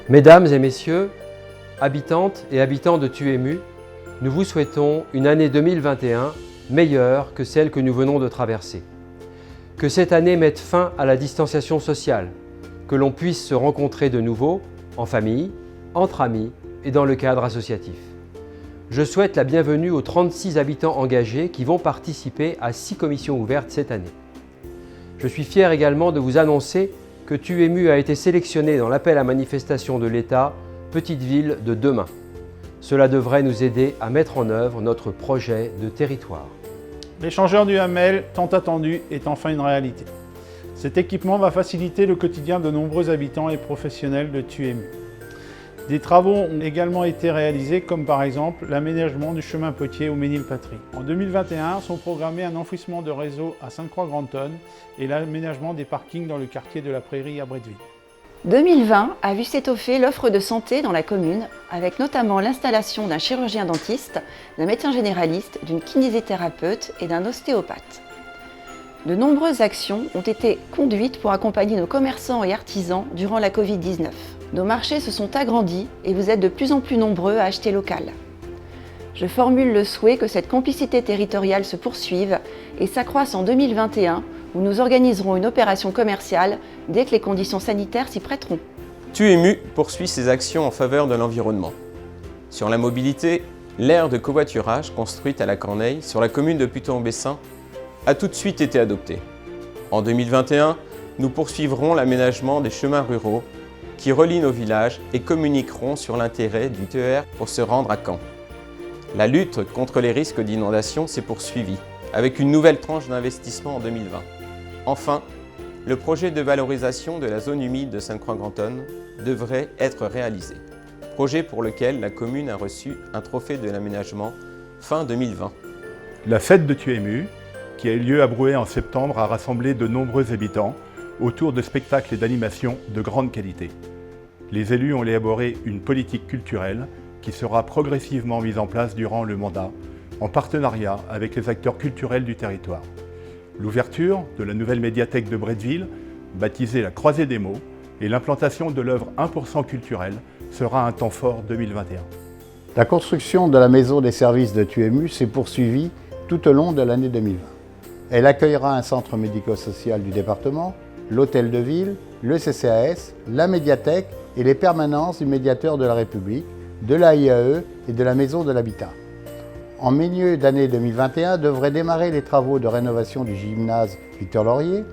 Mesdames et messieurs, habitantes et habitants de Tuému, nous vous souhaitons une année 2021 meilleure que celle que nous venons de traverser. Que cette année mette fin à la distanciation sociale, que l'on puisse se rencontrer de nouveau, en famille, entre amis et dans le cadre associatif. Je souhaite la bienvenue aux 36 habitants engagés qui vont participer à 6 commissions ouvertes cette année. Je suis fier également de vous annoncer que Tuému a été sélectionné dans l'appel à manifestation de l'État Petite Ville de demain. Cela devrait nous aider à mettre en œuvre notre projet de territoire. L'échangeur du Hamel, tant attendu, est enfin une réalité. Cet équipement va faciliter le quotidien de nombreux habitants et professionnels de Tuému. Des travaux ont également été réalisés, comme par exemple l'aménagement du chemin Potier au Ménilpatrie. En 2021 sont programmés un enfouissement de réseau à Sainte-Croix-Grand'Tonne et l'aménagement des parkings dans le quartier de la Prairie à Bretteville. 2020 a vu s'étoffer l'offre de santé dans la commune, avec notamment l'installation d'un chirurgien dentiste, d'un médecin généraliste, d'une kinésithérapeute et d'un ostéopathe. De nombreuses actions ont été conduites pour accompagner nos commerçants et artisans durant la Covid-19. Nos marchés se sont agrandis et vous êtes de plus en plus nombreux à acheter local. Je formule le souhait que cette complicité territoriale se poursuive et s'accroisse en 2021, où nous organiserons une opération commerciale dès que les conditions sanitaires s'y prêteront. Tuému poursuit ses actions en faveur de l'environnement. Sur la mobilité, l'aire de covoiturage construite à la Corneille, sur la commune de Puteaux-en-Bessin, a tout de suite été adoptée. En 2021, nous poursuivrons l'aménagement des chemins ruraux qui relient nos villages et communiqueront sur l'intérêt du TER pour se rendre à Caen. La lutte contre les risques d'inondation s'est poursuivie, avec une nouvelle tranche d'investissement en 2020. Enfin, le projet de valorisation de la zone humide de Sainte-Croix-Grand'Tonne devrait être réalisé. Projet pour lequel la commune a reçu un trophée de l'aménagement fin 2020. La fête de Tuému, qui a eu lieu à Brouet en septembre, a rassemblé de nombreux habitants autour de spectacles et d'animations de grande qualité. Les élus ont élaboré une politique culturelle qui sera progressivement mise en place durant le mandat, en partenariat avec les acteurs culturels du territoire. L'ouverture de la nouvelle médiathèque de Bretteville, baptisée la Croisée des mots, et l'implantation de l'œuvre 1% culturelle sera un temps fort 2021. La construction de la maison des services de Tuému s'est poursuivie tout au long de l'année 2020. Elle accueillera un centre médico-social du département, l'hôtel de ville, le CCAS, la médiathèque et les permanences du médiateur de la République, de la IAE et de la Maison de l'Habitat. En milieu d'année 2021 devraient démarrer les travaux de rénovation du gymnase Victor Laurier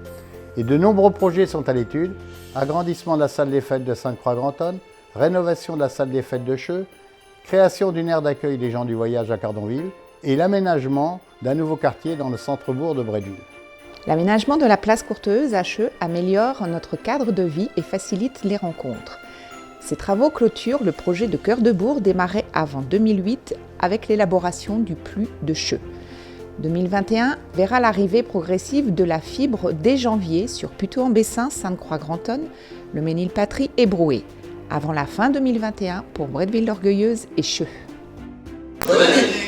et de nombreux projets sont à l'étude, agrandissement de la salle des fêtes de Sainte-Croix-Grand'Tonne, rénovation de la salle des fêtes de Cheux, création d'une aire d'accueil des gens du voyage à Cardonville et l'aménagement d'un nouveau quartier dans le centre-bourg de Bretteville. L'aménagement de la place Courteuse à Cheux améliore notre cadre de vie et facilite les rencontres. Ces travaux clôturent le projet de cœur de bourg démarré avant 2008 avec l'élaboration du PLU de Cheux. 2021 verra l'arrivée progressive de la fibre dès janvier sur Puteaux-en-Bessin, Sainte-Croix-Grand'Tonne, le Ménilpatrie et Brouet, avant la fin 2021 pour Bretteville-l'Orgueilleuse et Cheux. Bonne année.